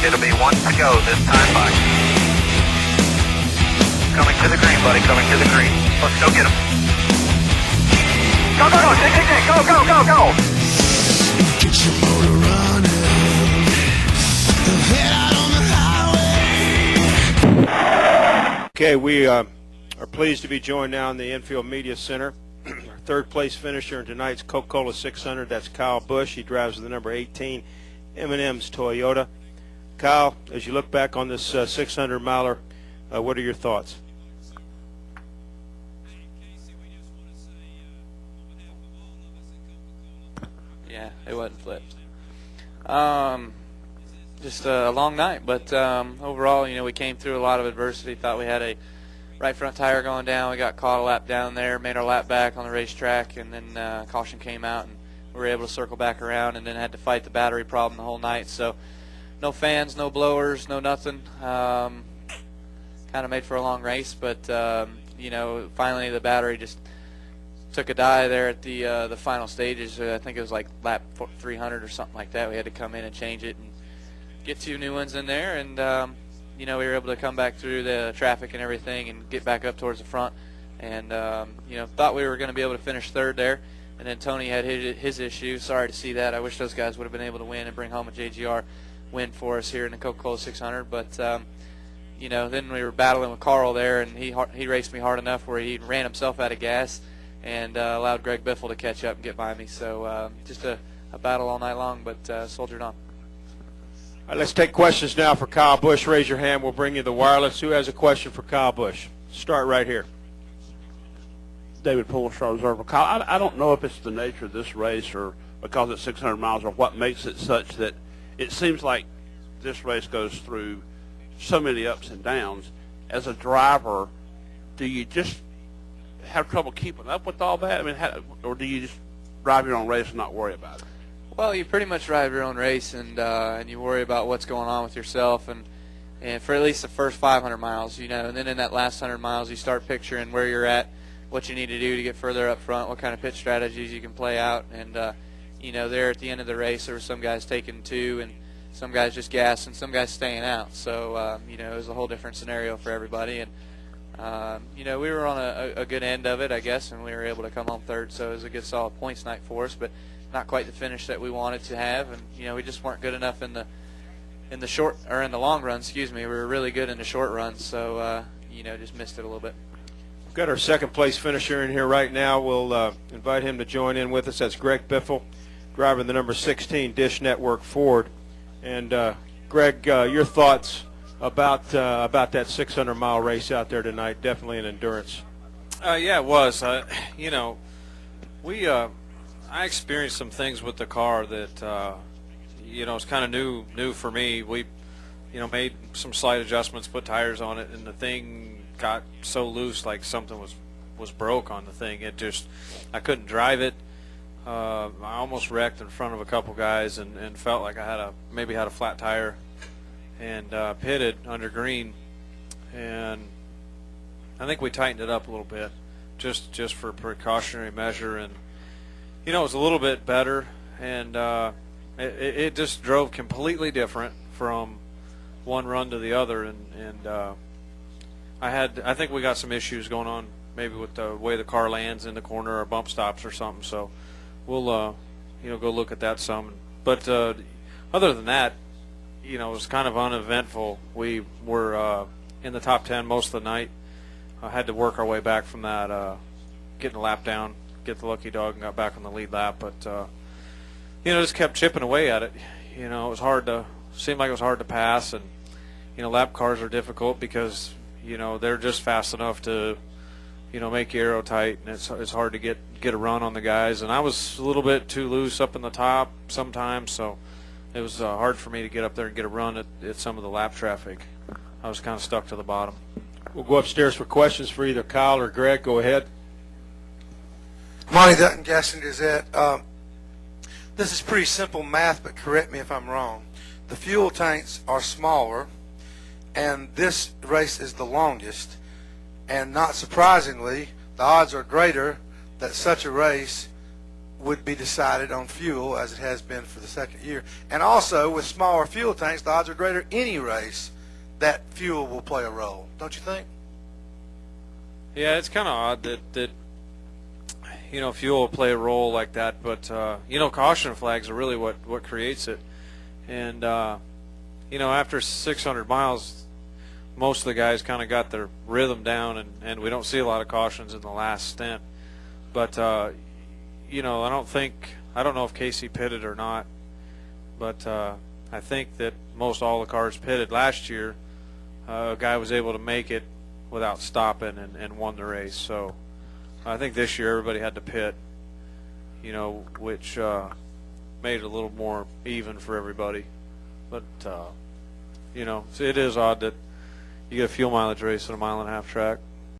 It'll be one to go this time by. Coming to the green, buddy, coming to the green. Let's go get him. Go, go, go, go, go, go, go. Get your motor running. Head out on the highway. Okay, we are pleased to be joined now in the Infield Media Center. Our third place finisher in tonight's Coca-Cola 600. That's Kyle Busch. He drives the number 18 M&M's Toyota. Kyle, as you look back on this 600 miler, what are your thoughts? Yeah, it wasn't flipped. Just a long night, but overall, we came through a lot of adversity. Thought we had a right front tire going down. We got caught a lap down there, made our lap back on the racetrack, and then caution came out, and we were able to circle back around, and then had to fight the battery problem the whole night. So no fans, no blowers, no nothing. Kind of made for a long race, but finally the battery just took a die there at the final stages. I think it was like lap 300 or something like that. We had to come in and change it and get two new ones in there, and we were able to come back through the traffic and everything and get back up towards the front, and thought we were going to be able to finish third there, and then Tony had his issue. Sorry to see that. I wish those guys would have been able to win and bring home a JGR win for us here in the Coca-Cola 600, but then we were battling with Carl there, and he raced me hard enough where he ran himself out of gas and allowed Greg Biffle to catch up and get by me. So just a battle all night long, but soldiered on. All right, let's take questions now for Kyle Busch. Raise your hand. We'll bring you the wireless. Who has a question for Kyle Busch? Start right here. David Poole, Star Reserve. Kyle, I don't know if it's the nature of this race or because it's 600 miles or what makes it such that it seems like this race goes through so many ups and downs. As a driver, do you just have trouble keeping up with all that? I mean, or do you just drive your own race and not worry about it? Well, you pretty much drive your own race, and you worry about what's going on with yourself, and for at least the first 500 miles, and then in that last 100 miles, you start picturing where you're at, what you need to do to get further up front, what kind of pit strategies you can play out, and there at the end of the race, there were some guys taking two, and some guys just gassing, some guys staying out, so it was a whole different scenario for everybody, and we were on a good end of it, I guess, and we were able to come home third, so it was a good solid points night for us, but not quite the finish that we wanted to have, and we just weren't good enough in the long run. Excuse me, we were really good in the short runs, so just missed it a little bit. We've got our second place finisher in here right now. We'll invite him to join in with us. That's Greg Biffle, driving the number 16 Dish Network Ford. And Greg, your thoughts about that 600-mile race out there tonight? Definitely an endurance. Yeah, it was. I experienced some things with the car that it's kind of new for me. We made some slight adjustments, put tires on it, and the thing got so loose, like something was broke on the thing. I couldn't drive it. I almost wrecked in front of a couple guys and felt like I maybe had a flat tire, and pitted under green, and I think we tightened it up a little bit just for precautionary measure, and it was a little bit better, and it just drove completely different from one run to the other, and I think we got some issues going on maybe with the way the car lands in the corner or bump stops or something, so we'll go look at that some. But other than that, it was kind of uneventful. We were in the top 10 most of the night. I had to work our way back from that, getting a lap down, get the lucky dog, and got back on the lead lap, but just kept chipping away at it. It was seemed like it was hard to pass, and lap cars are difficult because they're just fast enough to make you aero tight, and it's hard to get a run on the guys, and I was a little bit too loose up in the top sometimes, so it was hard for me to get up there and get a run at some of the lap traffic. I was kind of stuck to the bottom. We'll go upstairs for questions for either Kyle or Greg. Go ahead. Monty Dutton, Gaston Gazette. This is pretty simple math, but correct me if I'm wrong. The fuel tanks are smaller, and this race is the longest, and not surprisingly, the odds are greater that such a race would be decided on fuel, as it has been for the second year. And also, with smaller fuel tanks, the odds are greater any race that fuel will play a role. Don't you think? Yeah, it's kind of odd that fuel will play a role like that, but caution flags are really what creates it. And after 600 miles, most of the guys kind of got their rhythm down, and we don't see a lot of cautions in the last stint. But I don't know if Casey pitted or not, but I think that most all the cars pitted last year. A guy was able to make it without stopping and won the race. So I think this year everybody had to pit, which made it a little more even for everybody. But it is odd that you get a fuel mileage race at a 1.5-mile track.